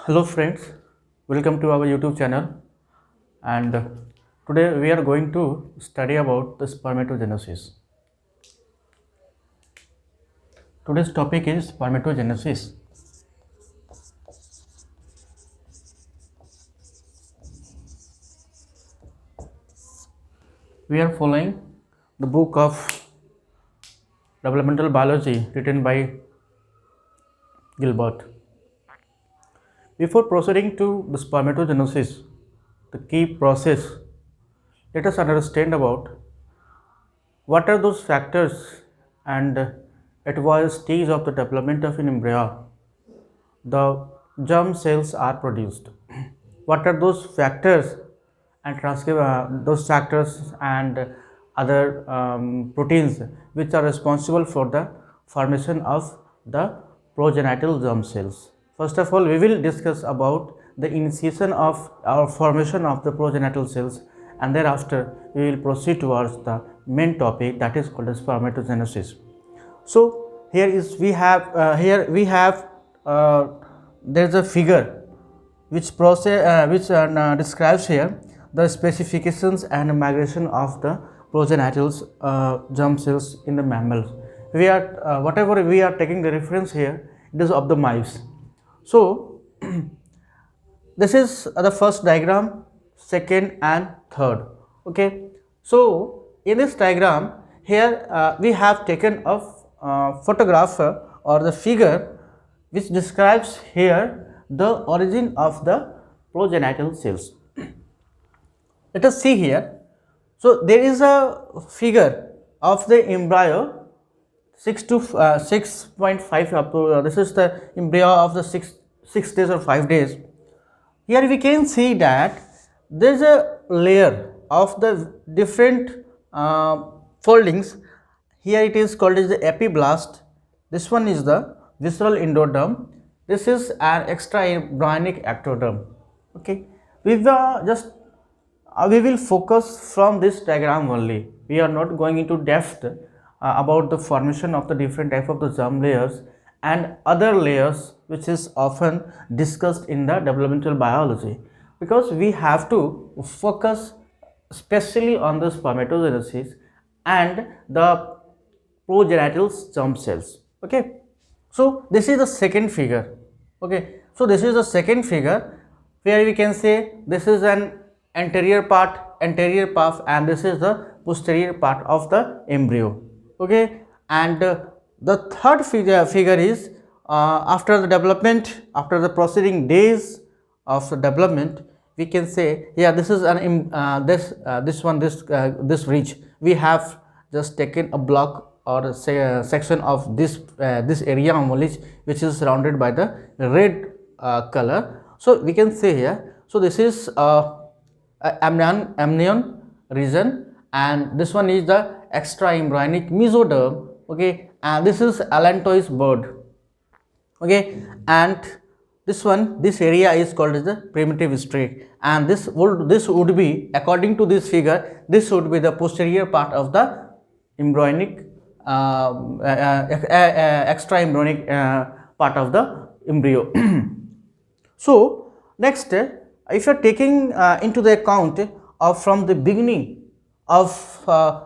Hello friends, welcome to our YouTube channel, and today we are going to study about the spermatogenesis. Today's topic is spermatogenesis. We are following the book of developmental biology written by Gilbert. Before proceeding to the spermatogenesis, the key process, let us understand about what are those factors and at what stage of the development of an embryo the germ cells are produced. What are those factors and those factors and other proteins which are responsible for the formation of the progenital germ cells. First of all, we will discuss about the initiation of or formation of the progenital cells, and thereafter we will proceed towards the main topic, that is called as spermatogenesis. So here there is a figure which describes here the specifications and migration of the progenital germ cells in the mammals. Whatever we are taking the reference here, it is of the mice. So this is the first diagram, second and third. Okay, so in this diagram here we have taken a photograph or the figure which describes here the origin of the progenital cells. Let us see here. So there is a figure of the embryo 6.5 up to this is the embryo of the 6 days or 5 days. Here we can see that there is a layer of the different foldings. Here it is called as the epiblast. This one is the visceral endoderm. This is an extra embryonic ectoderm. Okay, we will focus from this diagram only. We are not going into depth about the formation of the different type of the germ layers and other layers which is often discussed in the developmental biology, because we have to focus especially on the spermatogenesis and the progenital germ cells. Okay, so this is the second figure. Okay, so this is the second figure where we can say this is an anterior part, and this is the posterior part of the embryo. Okay, and the third figure is after the development, after the preceding days of the development, we can say, yeah, this is an this ridge. We have just taken a block or say a section of this area only, which is surrounded by the red color. So we can say here, so this is amnion region, and this one is the extra embryonic mesoderm. Okay, and this is allantois bird. Okay, and this area is called as the primitive streak, and this would be, according to this figure, this would be the posterior part of the embryonic extra embryonic part of the embryo. So next, if you are taking into the account of from the beginning of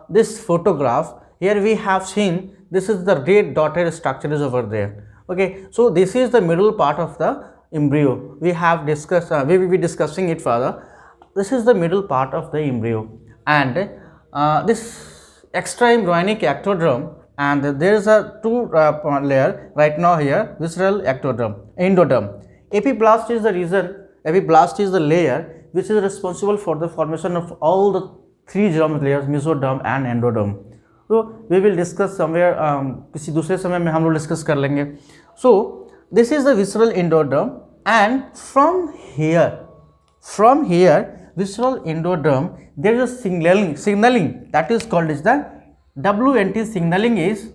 this photograph, here we have seen this is the red dotted structure is over there. Okay, so this is the middle part of the embryo. We have discussed, we will be discussing it further. This is the middle part of the embryo, and this extra embryonic ectoderm, and there is a two layer right now here, visceral endoderm. Epiblast is the region, epiblast is the layer which is responsible for the formation of all the three germ layers, mesoderm and endoderm. So we will discuss somewhere किसी दूसरे समय में हम लोग discuss कर लेंगे. So this is the visceral endoderm, and from here visceral endoderm, there is a signaling that is called as the WNT signaling is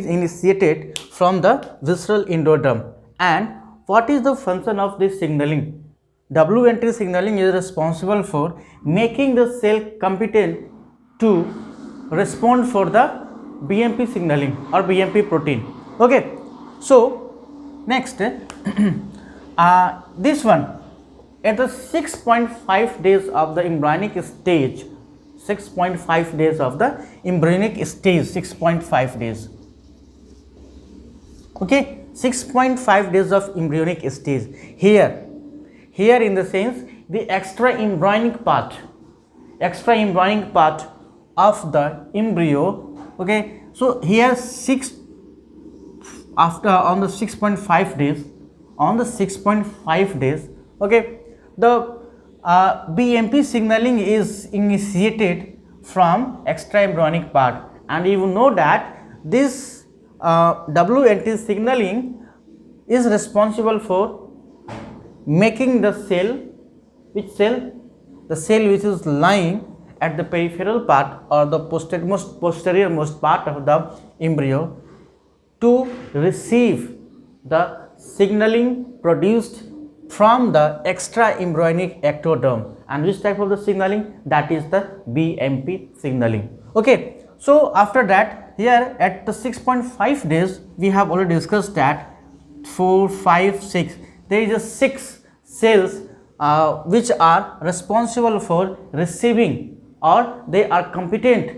initiated from the visceral endoderm. And what is the function of this signaling? WNT signaling is responsible for making the cell competent to respond for the BMP signaling or BMP protein. Okay, so next this one, at the 6.5 days of the embryonic stage, 6.5 days of the embryonic stage, 6.5 days. Okay, 6.5 days of embryonic stage. Here in the sense the extra embryonic part of the embryo. Okay, so here on the 6.5 days, okay, the BMP signaling is initiated from extra embryonic part, and you know that this WNT signaling is responsible for making the cell, which cell? The cell which is lying at the peripheral part or the posterior most part of the embryo to receive the signaling produced from the extra embryonic ectoderm. And which type of the signaling? That is the BMP signaling. Okay, so after that, here at the 6.5 days, we have already discussed that 4, 5, 6, there is a 6 cells which are responsible for receiving, or they are competent,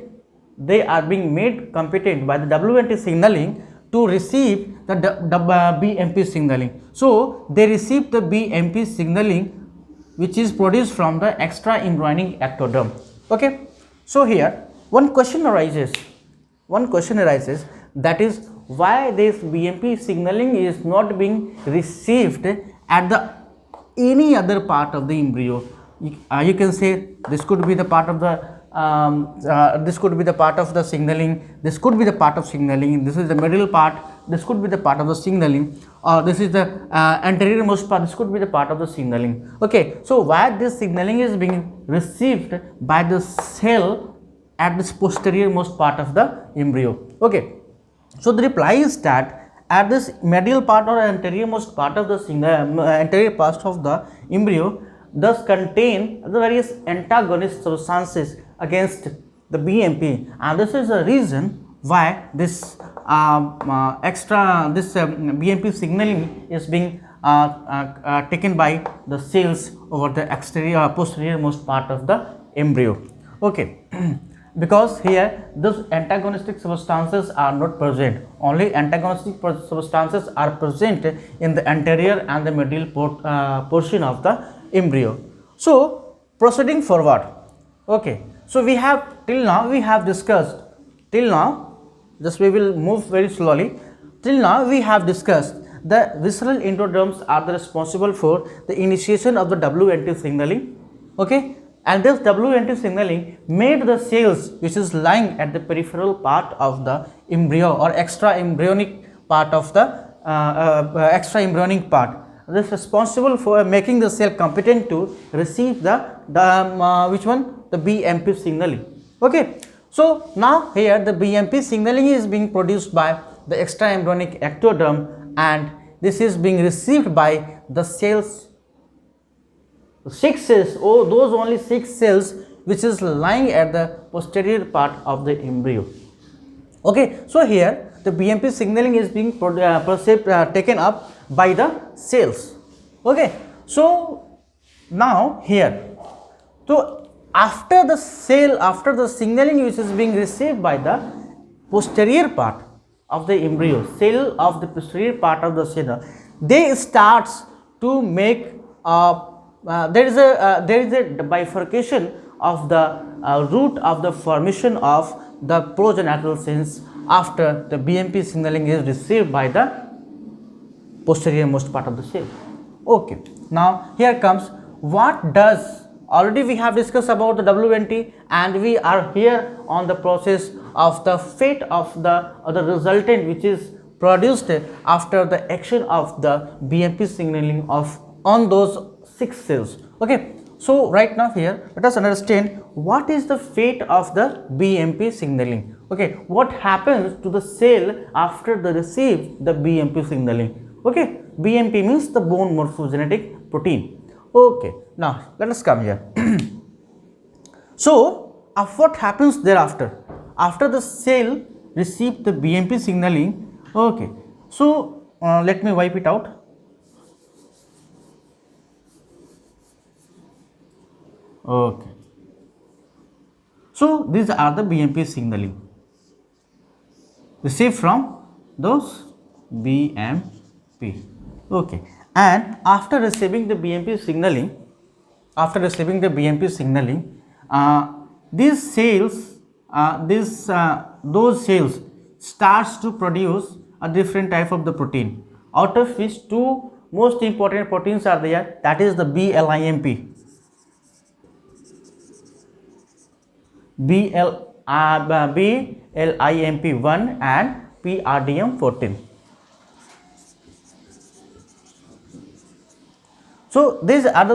they are being made competent by the WNT signaling to receive the BMP signaling. So they receive the BMP signaling which is produced from the extra embryonic ectoderm. Okay, so here one question arises, that is, why this BMP signaling is not being received at the any other part of the embryo. You can say this could be the part of the this could be the part of the signaling, this could be the part of signaling, this is the middle part, this could be the part of the signaling, or this is the anterior most part, this could be the part of the signaling. Okay, so why this signaling is being received by the cell at this posterior most part of the embryo? Okay, so the reply is that at this medial part or anterior most part of the anterior part of the embryo thus contain the various antagonist substances against the BMP, and this is the reason why this BMP signaling is being taken by the cells over the exterior posterior most part of the embryo. Okay. Because here those antagonistic substances are not present, only antagonistic substances are present in the anterior and the medial portion of the embryo. So proceeding forward, okay, so we have discussed, just we will move very slowly. Till now we have discussed the visceral endoderms are the responsible for the initiation of the WNT signaling. Okay, and this WNT signaling made the cells which is lying at the peripheral part of the embryo or extra embryonic part of the this responsible for making the cell competent to receive the BMP signaling. Okay, so now here the BMP signaling is being produced by the extra embryonic ectoderm, and this is being received by the cells, 6 cells, those only 6 cells which is lying at the posterior part of the embryo. Okay, so here the BMP signaling is being taken up by the cells. Okay, so now here, so after the signaling which is being received by the posterior part of the embryo, cell of the posterior part of the cell, they starts to make there is a bifurcation of the route of the formation of the progenital cells after the BMP signaling is received by the posterior most part of the cell. Okay, now here comes what does, already we have discussed about the WNT, and we are here on the process of the fate of the resultant which is produced after the action of the BMP signaling on those 6 cells. Okay, so right now here let us understand what is the fate of the BMP signaling. Okay, what happens to the cell after they receive the BMP signaling? Okay, BMP means the bone morphogenetic protein. Okay, now let us come here. So, what happens thereafter? After the cell receive the BMP signaling, okay. So, let me wipe it out. Okay. So, these are the BMP signaling received from those BMP. Okay. And after receiving the BMP signaling, uh, these cells, those cells starts to produce a different type of the protein, out of which two most important proteins are there, that is the BLIMP, BLIMP1 and PRDM14. So these are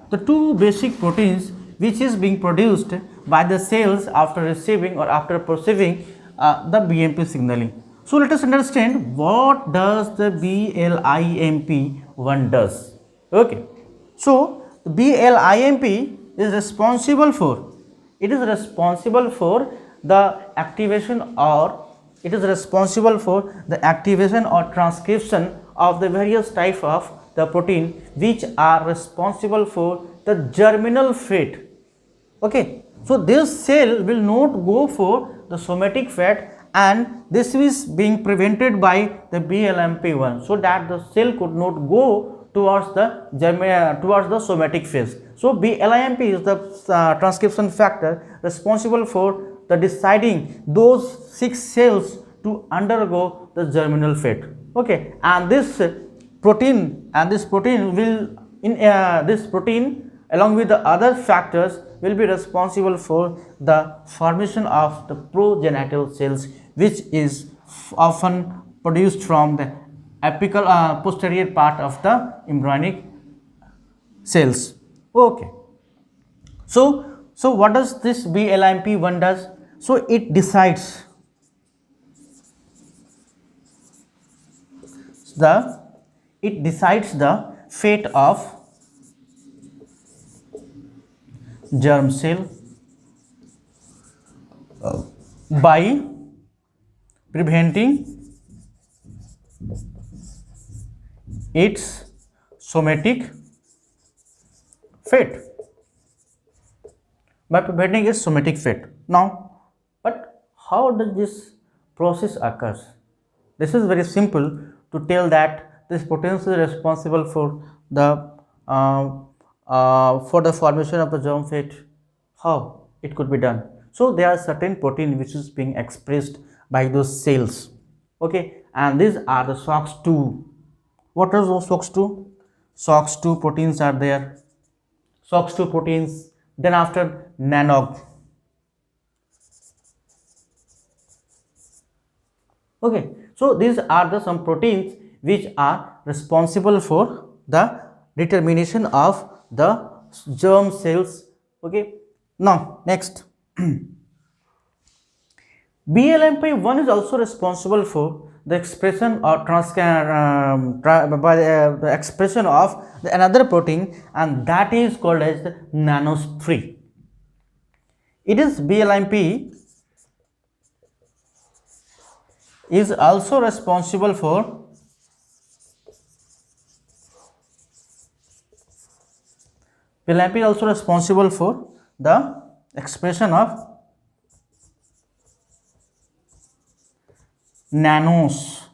the two basic proteins which is being produced by the cells after receiving or after perceiving the BMP signaling. So let us understand what does the BLIMP1 does. Okay. So the BLIMP is responsible for, the activation or transcription of the various type of the protein which are responsible for the germinal fate. Okay, so this cell will not go for the somatic fate, and this is being prevented by the BLMP1, so that the cell could not go towards the somatic phase. So BLIMP is the transcription factor responsible for the deciding those 6 cells to undergo the germinal fate. Okay, and this protein along with the other factors will be responsible for the formation of the progenital cells, which is often produced from the apical posterior part of the embryonic cells. Okay, so what does this BLIMP1 does? So it decides the fate of germ cell by preventing its somatic fate. Now, but how does this process occurs? This is very simple to tell that this protein is responsible for the formation of the germ fate. How it could be done? So there are certain protein which is being expressed by those cells. Okay, and these are the SOX2. What are those SOX2? SOX2 proteins are there. SOX2 proteins. Then after nanog. Okay, so these are the some proteins which are responsible for the determination of the germ cells. Okay, now next. BLMP1 is also responsible for the expression or the expression of another protein, and that is called as the Nanos3. It is BLMP is also responsible for the expression of Nanos,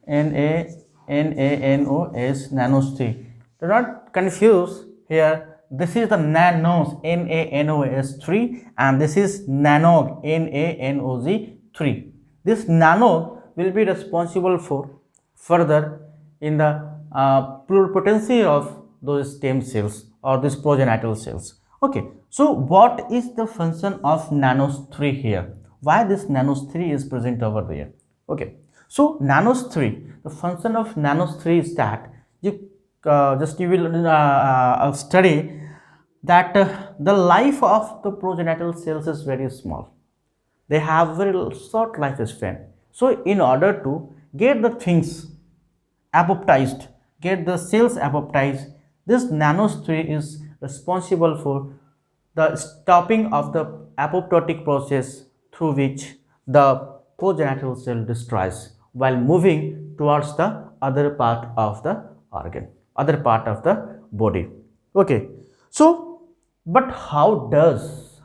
Nanos, Nanos3. Do not confuse here. This is the Nanos, Nanos3, and this is Nanog, Nanog3. This nanog will be responsible for further in the pluripotency of those stem cells or these progenital cells. Okay, so what is the function of Nanos3 here? Why this Nanos3 is present over there? Okay, so Nanos3, the function of Nanos3 is that you will study that the life of the progenital cells is very small. They have very short lifespan. So in order to get the things apoptized, get the cells apoptized. This Nanos 3 is responsible for the stopping of the apoptotic process through which the progenital cell destroys while moving towards the other part of the organ, other part of the body. Okay, so but how does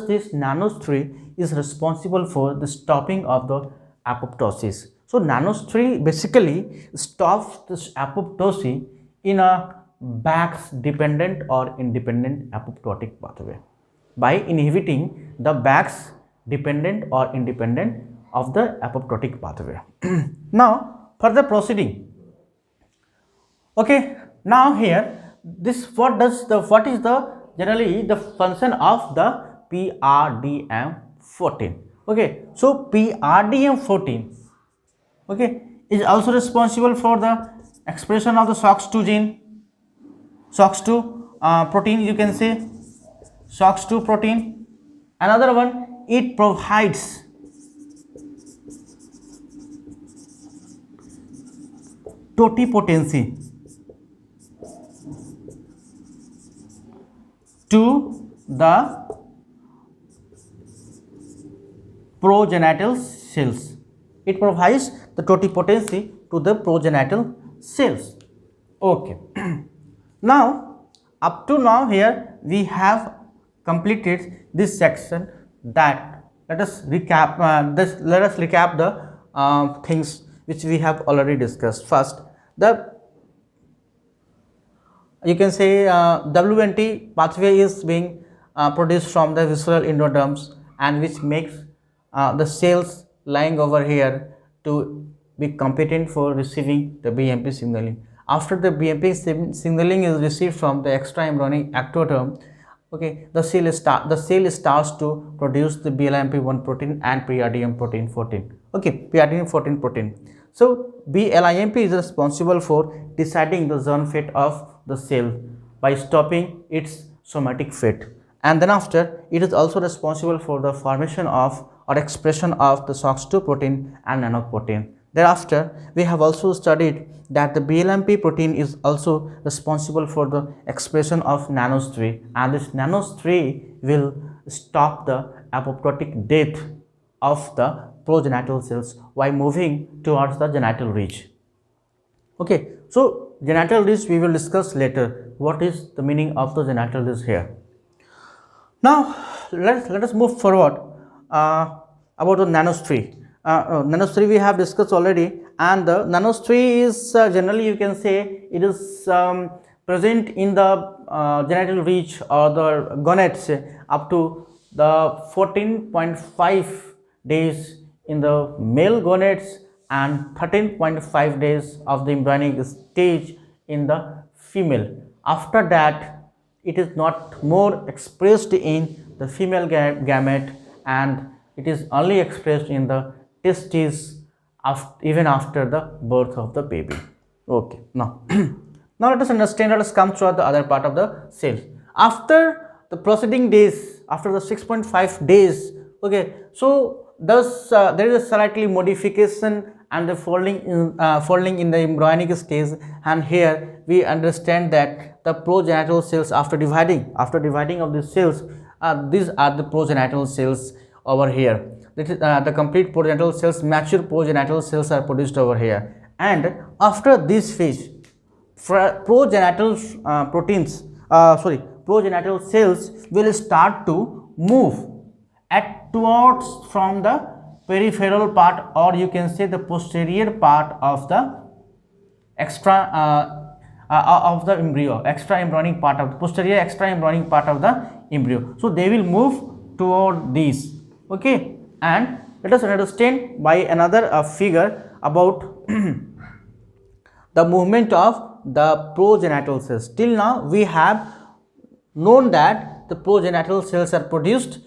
this Nanos 3 is responsible for the stopping of the apoptosis? So Nanos 3 basically stops this apoptosis in a Bax dependent or independent apoptotic pathway by inhibiting the Bax dependent or independent of the apoptotic pathway. Now further proceeding. Okay, now here this what is the generally the function of the PRDM14. Okay, so PRDM14, okay, is also responsible for the expression of the SOX2 gene, SOX2 protein, you can say SOX2 protein. Another one, it provides totipotency to the progenital cells. It provides the totipotency to the progenital cells. Okay. Now, up to now here we have completed this section. That let us recap. Let us recap the things which we have already discussed. First, you can say WNT pathway is being produced from the visceral endoderms, and which makes the cells lying over here to be competent for receiving the BMP signaling. After the BMP signaling is received from the extra embryonic ectoderm, okay, the cell starts to produce the BLIMP1 protein and PRDM protein 14. Okay, PRDM 14 protein. So BLIMP is responsible for deciding the germ fate of the cell by stopping its somatic fate, and then after it is also responsible for the formation of or expression of the SOX2 protein and nanoprotein. Thereafter, we have also studied that the BLMP protein is also responsible for the expression of Nanos 3, and this Nanos 3 will stop the apoptotic death of the progenital cells while moving towards the genital ridge. Okay, so genital ridge we will discuss later. What is the meaning of the genital ridge here? Now let us move forward about the Nanos 3. Nanos 3 we have discussed already, and the Nanos 3 is generally, you can say, it is present in the genital ridge or the gonads up to the 14.5 days in the male gonads and 13.5 days of the embryonic stage in the female. After that, it is not more expressed in the female gamete, and it is only expressed in the testes even after the birth of the baby. Okay, now now let us understand, let us come to the other part of the cell. After the preceding days, after the 6.5 days, okay, so thus there is a slightly modification and the folding in the embryonic stage, and here we understand that the progenital cells, after dividing of these cells, these are the progenital cells over here. This is the complete progenital cells, mature progenital cells are produced over here, and after this phase, progenital progenital cells will start to move towards from the peripheral part, or you can say the posterior part of the of the embryo, extra embryonic part of the posterior extra embryonic part of the embryo. So they will move toward these. Okay, and let us understand by another figure about the movement of the progenital cells. Till now we have known that the progenital cells are produced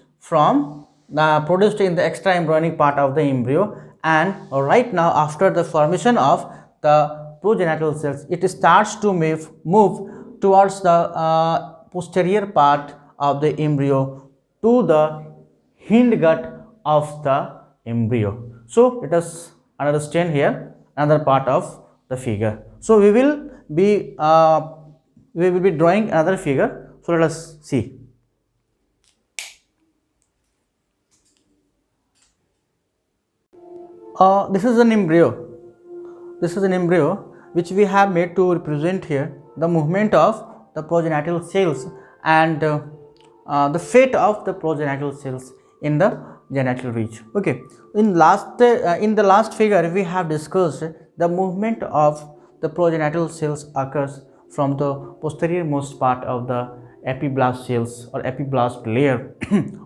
in the extra embryonic part of the embryo, and right now after the formation of the progenital cells, it starts to move towards the posterior part of the embryo to the hindgut of the embryo. So let us understand here another part of the figure. So we will be we will be drawing another figure. So let us see. This is an embryo. This is an embryo which we have made to represent here the movement of the progenital cells and the fate of the progenital cells in the genital reach. Okay, in the last figure we have discussed the movement of the progenital cells occurs from the posterior most part of the epiblast cells or epiblast layer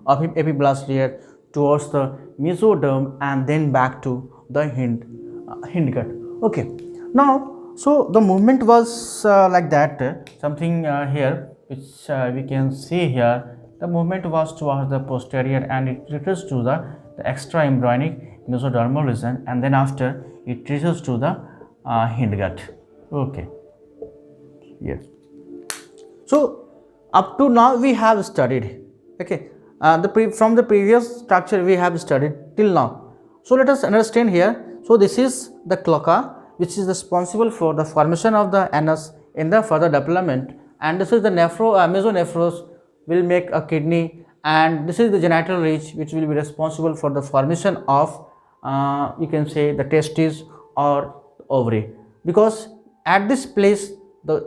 of epiblast layer towards the mesoderm and then back to the hindgut. Okay, now so the movement was like that, something here which we can see here. The movement was towards the posterior and it reaches to the extra embryonic mesodermal region, and then after it reaches to the hindgut. Okay, yes. So up to now we have studied, okay, from the previous structure we have studied till now. So let us understand here. So this is the cloaca which is responsible for the formation of the anus in the further development, and this is the mesonephros will make a kidney, and this is the genital ridge which will be responsible for the formation of you can say the testes or ovary, because at this place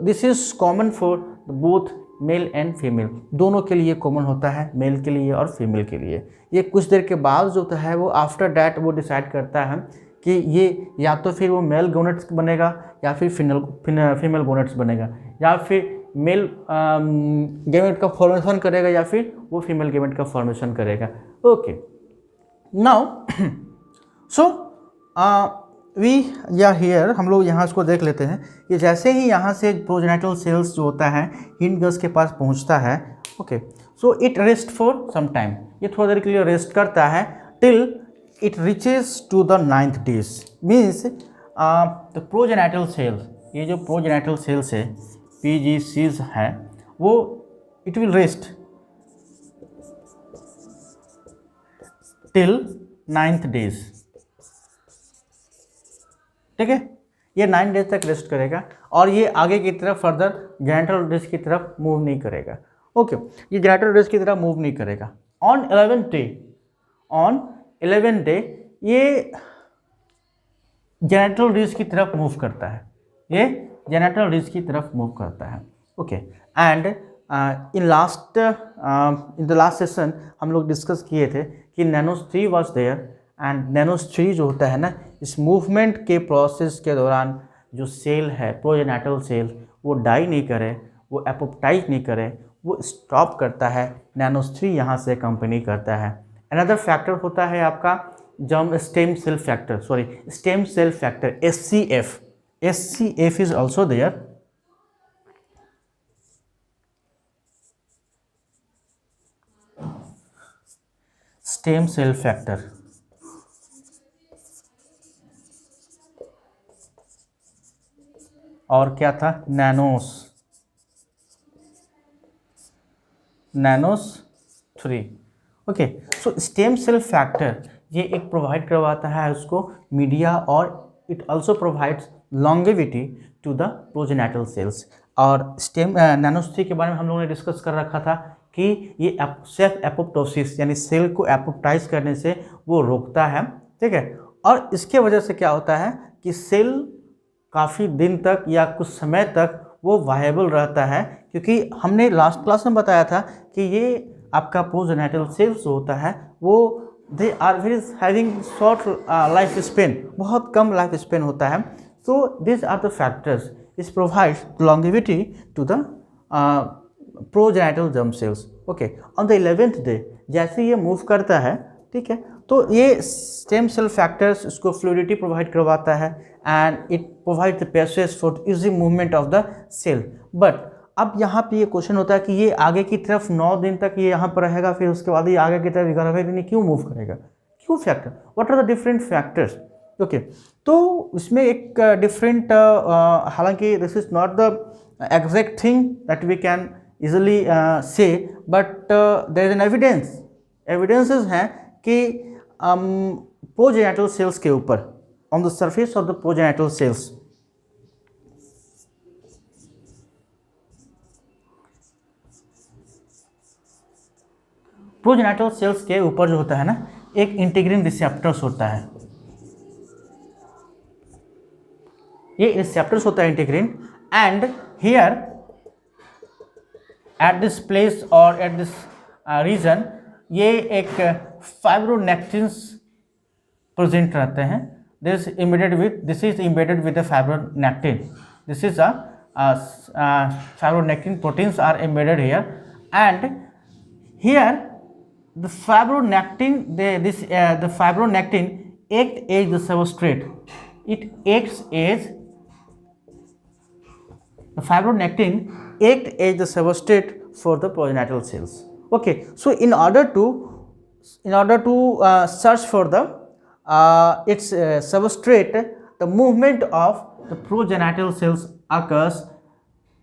this is common for both male and female, दोनों के लिए common होता है, mail के लिए और female के लिए. ये कुछ देर के बाद जो होता है वो आफ्टर डैट वो डिसाइड करता है कि ये या तो फिर वो मेल गोनेट्स बनेगा या फिर फीमेल गोनेट्स बनेगा, या फिर मेल गेमेट का फॉर्मेशन करेगा या फिर वो फीमेल गेमेट का फॉर्मेशन करेगा. ओके, नाउ सो वी या हियर हम लोग यहाँ इसको देख लेते हैं कि जैसे ही यहाँ से प्रोजेनिटल सेल्स जो होता है हिंडगट्स के पास पहुँचता है. Okay, so it rest for some time, ये थोड़ा देर के लिए रेस्ट करता है till it reaches to the 9th days. Means the progenital cells, ये जो प्रोजेनिटल सेल्स है PGCs है वो it will rest till 9th days. ठीक है, ये 9 डेज तक रेस्ट करेगा और ये आगे की तरफ फर्दर जेनिटल रेस की तरफ मूव नहीं करेगा. ओके, ये जेनिटल रेस की तरफ मूव नहीं करेगा. ऑन 11th डे ये जेनिटल रेस की तरफ मूव करता है, ये जेनिटल रेस की तरफ मूव करता है. Okay, and in the last session हम लोग डिस्कस किए थे कि Nanos 3 was there, and Nanos 3 जो होता है ना, इस मूवमेंट के प्रोसेस के दौरान जो सेल है प्रोजेनिटल सेल वो डाई नहीं करे, वो एपोप्टाइज नहीं करे, वो स्टॉप करता है. Nanos 3 यहाँ से कंपनी करता है. अनदर फैक्टर होता है आपका germ stem cell factor, stem cell factor SCF is also there. Stem cell factor और क्या था, Nanos 3. Okay, so stem cell factor ये एक प्रोवाइड करवाता है उसको मीडिया, और it also provides longevity to the progenital cells. और Nanos 3 के बारे में हम लोगों ने डिस्कस कर रखा था कि ये सेल्फ एपोप्टोसिस यानी सेल को एपोप्टाइज करने से वो रोकता है. ठीक है, और इसके वजह से क्या होता है कि सेल काफ़ी दिन तक या कुछ समय तक वो वायबल रहता है, क्योंकि हमने लास्ट क्लास में बताया था कि ये आपका प्रोजेनिटल सेल्स जो होता है वो they are very having short life span, बहुत कम लाइफ स्पेन होता है. So this are the factors is provides longevity to the progenital germ cells. Okay, on the 11th day जैसे ये मूव करता है, ठीक है, तो ये स्टेम सेल फैक्टर्स इसको फ्लूइडिटी प्रोवाइड करवाता है and it provide the passage for easy movement of the cell. But अब यहाँ पे ये क्वेश्चन होता है कि ये आगे की तरफ 9 दिन तक ये यहाँ पर रहेगा, फिर उसके बाद ये आगे की तरफ 11वें दिन क्यों मूव करेगा, क्यों factor, what are the different factors. Okay, तो इसमें एक डिफरेंट हालांकि this is not the exact thing that we can easily say, but there is an evidences हैं कि प्रोजेनिटल सेल्स के ऊपर on the surface of the progenital cells progenital cells के ऊपर जो होता है ना, एक इंटीग्रिन रिसेप्टर्स होता है, ये रिसेप्टर्स होता है integrin, and here at this place और एट दिस रीजन ये एक फाइब्रोनेक्टिन्स प्रेजेंट रहते हैं. This is embedded with the fibronectin. This is a fibronectin proteins are embedded here, and here the fibronectin the fibronectin act as the substrate. It acts as the fibronectin act as the substrate for the progenital cells. Okay, so in order to search for the its substrate, the movement of the progenital cells occurs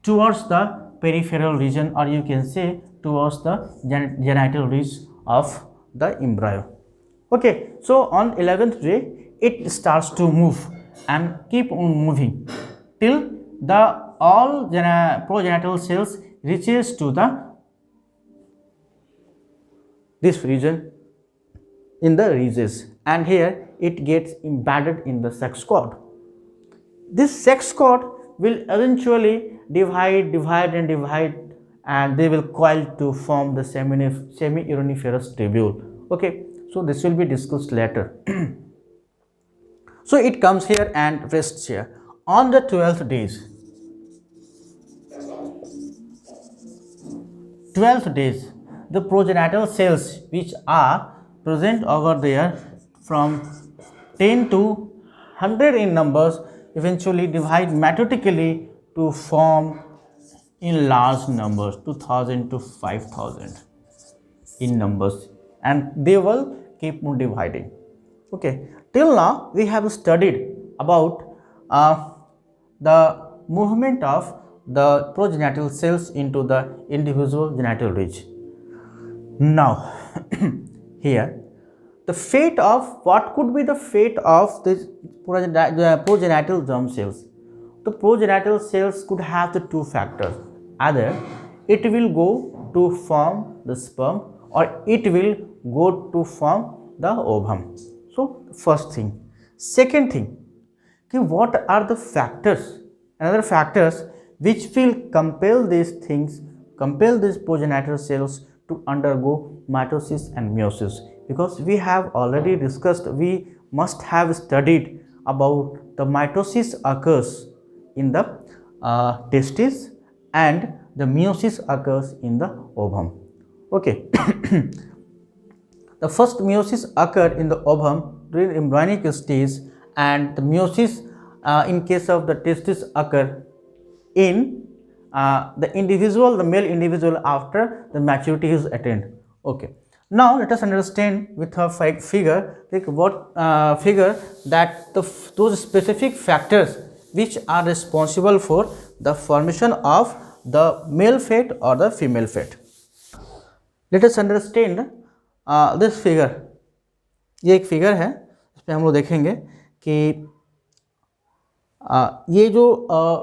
towards the peripheral region, or you can say towards the genital region of the embryo. Okay, so on 11th day it starts to move and keep on moving till the all progenital cells reaches to the this region in the rhesus, and here it gets embedded in the sex cord. This sex cord will eventually divide, and they will coil to form the semi-uriniferous tubule. Okay, so this will be discussed later. So it comes here and rests here. On the 12th days, the progenital cells which are present over there from 10 to 100 in numbers eventually divide mitotically to form in large numbers, 2000 to 5000 in numbers, and they will keep on dividing. Okay, till now we have studied about the movement of the progenital cells into the individual genital ridge. Now here the fate of what could be the fate of this progenital germ cells. The progenital cells could have the two factors: either it will go to form the sperm or it will go to form the ovum. So first thing. Second thing, what are the factors, another factors which will compel these progenital cells to undergo mitosis and meiosis? Because we have already discussed, we must have studied about the mitosis occurs in the testes and the meiosis occurs in the ovum. Okay. The first meiosis occurred in the ovum during embryonic stage, and the meiosis in case of the testis occur in the male individual after the maturity is attained. Okay, now let us understand with a figure, like what figure that those specific factors which are responsible for the formation of the male fate or the female fate. Let us understand this figure. ये एक figure है, इसमें हम लोग देखेंगे कि ये जो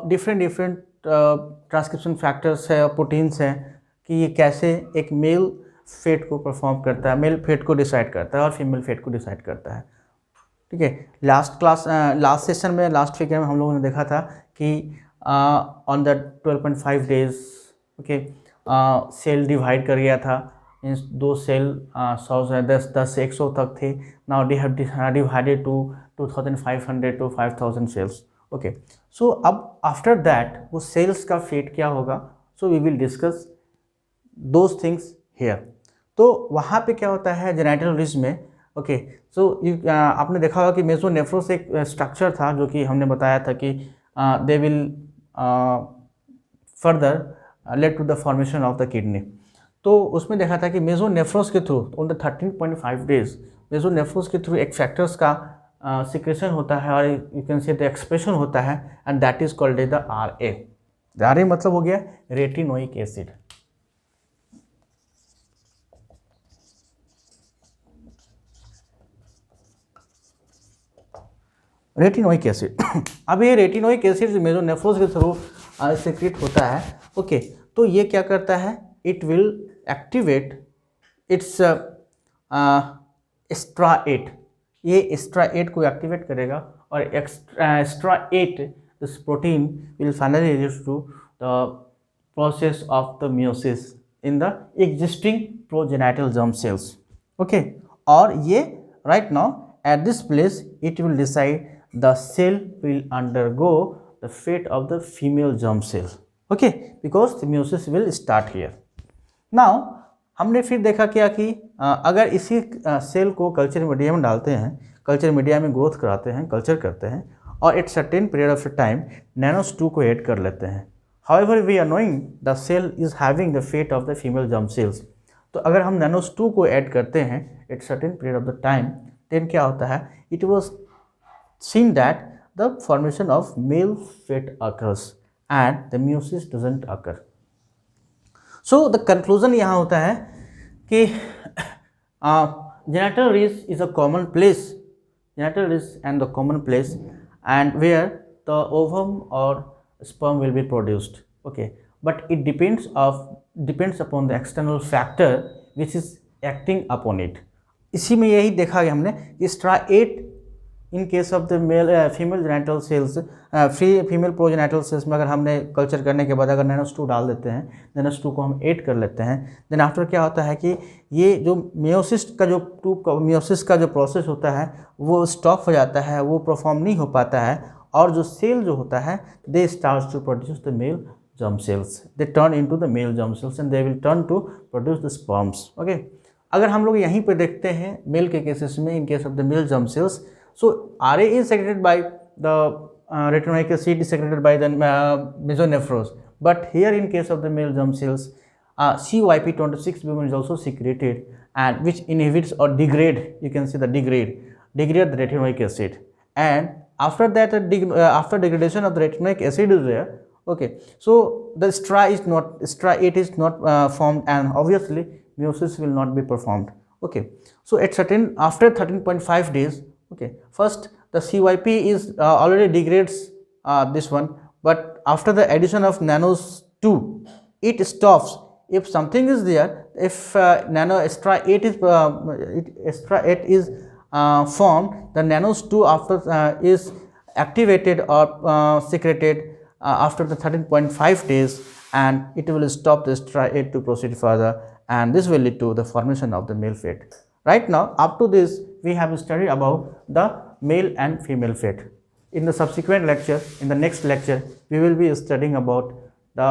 डिफरेंट ट्रांसक्रिप्शन फैक्टर्स है और प्रोटीन्स हैं कि ये कैसे एक मेल फेट को परफॉर्म करता है, मेल फेट को डिसाइड करता है और फीमेल फेट को डिसाइड करता है. ठीक है, लास्ट सेशन में लास्ट फिगर में हम लोगों ने देखा था कि on the 12.5 days okay cell divide कर गया था. मीन्स दो सेल 100 से 10 से 100 तक थे. Now they have divided to 2500 to 5000 cells. Okay, so अब आफ्टर दैट वो सेल्स का फेट क्या होगा, so we will discuss those things here. तो वहाँ पे क्या होता है जेनिटल रिज में. ओके, सो आपने देखा होगा कि मेसोनेफ्रोस एक स्ट्रक्चर था जो कि हमने बताया था कि they will further lead to the formation of the kidney. तो उसमें देखा था कि मेसोनेफ्रोस के through on the 13.5 days mesonephros के थ्रू एक फैक्टर्स का सिक्रेशन होता है और you can say the expression होता है, and that is called the RA. RA मतलब हो गया रेटिनोइक एसिड. Retinoic acid. अब ये रेटिनोइक एसिड जो मेसोनेफ्रोस के थ्रू सिक्रेट होता है. ओके, तो ये क्या करता है, it will activate its extra 8, ये एक्स्ट्रा 8 को एक्टिवेट करेगा और extra 8 this protein will finally lead to the process of the meiosis in the existing progenital germ cells. Okay, और ये right now at this place it will decide the cell will undergo the fate of the female germ cell. Okay, because the meiosis will start here. Now हमने फिर देखा क्या कि अगर इसी cell को कल्चर मीडिया में डालते हैं, कल्चर मीडिया में ग्रोथ कराते हैं, कल्चर करते हैं और at certain period of time Nanos 2 को ऐड कर लेते हैं. However, we are knowing the cell is having the fate of the female germ cells. तो अगर हम नैनोस 2 को ऐड करते हैं at certain period of the time, then क्या होता है, it was seen that the formation of male fate occurs and the meiosis doesn't occur. So the conclusion यहाँ होता है कि genital ridge is a common place, genital ridge and the common place and where the ovum or sperm will be produced. Okay, but it depends upon the external factor which is acting upon it. इसी में यही देखा गया हमने कि extra 8 in case of the female genital cells, female progenital cells में अगर हमने कल्चर करने के बाद अगर नैनोस 2 डाल देते हैं, नैनोस 2 को हम ऐड कर लेते हैं, देन आफ्टर क्या होता है कि ये जो meiosis का जो प्रोसेस होता है वो स्टॉप हो जाता है, वो परफॉर्म नहीं हो पाता है और जो सेल जो होता है they start to produce the male germ cells, they turn into the male germ cells and they will turn to produce the sperms. Okay, अगर हम लोग यहीं पे देखते हैं मेल के केसेस में, इन case of the male germ cells, so RA is secreted by the retinoic acid is secreted by the mesonephros, but here in case of the male germ cells CYP26B1 is also secreted and which inhibits or degrade, you can see the degrade the retinoic acid, and after that after degradation of the retinoic acid is there. Okay, so the extra 8 is not formed and obviously meiosis will not be performed. Okay, so at certain after 13.5 days, okay, first the CYP is already degrades this one, but after the addition of nanos 2 it stops. If something is there, if nano extra 8 is formed, the nanos 2 after is activated or secreted after the 13.5 days and it will stop the extra 8 to proceed further and this will lead to the formation of the male fate. Right now up to this we have studied about the male and female fate. In the subsequent lecture, in the next lecture, we will be studying about the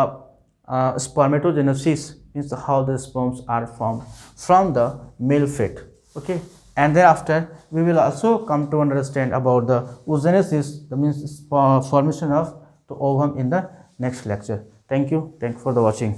spermatogenesis, means how the sperms are formed from the male fate. Okay, and thereafter we will also come to understand about the oogenesis, that means formation of the ovum in the next lecture. Thank you for the watching.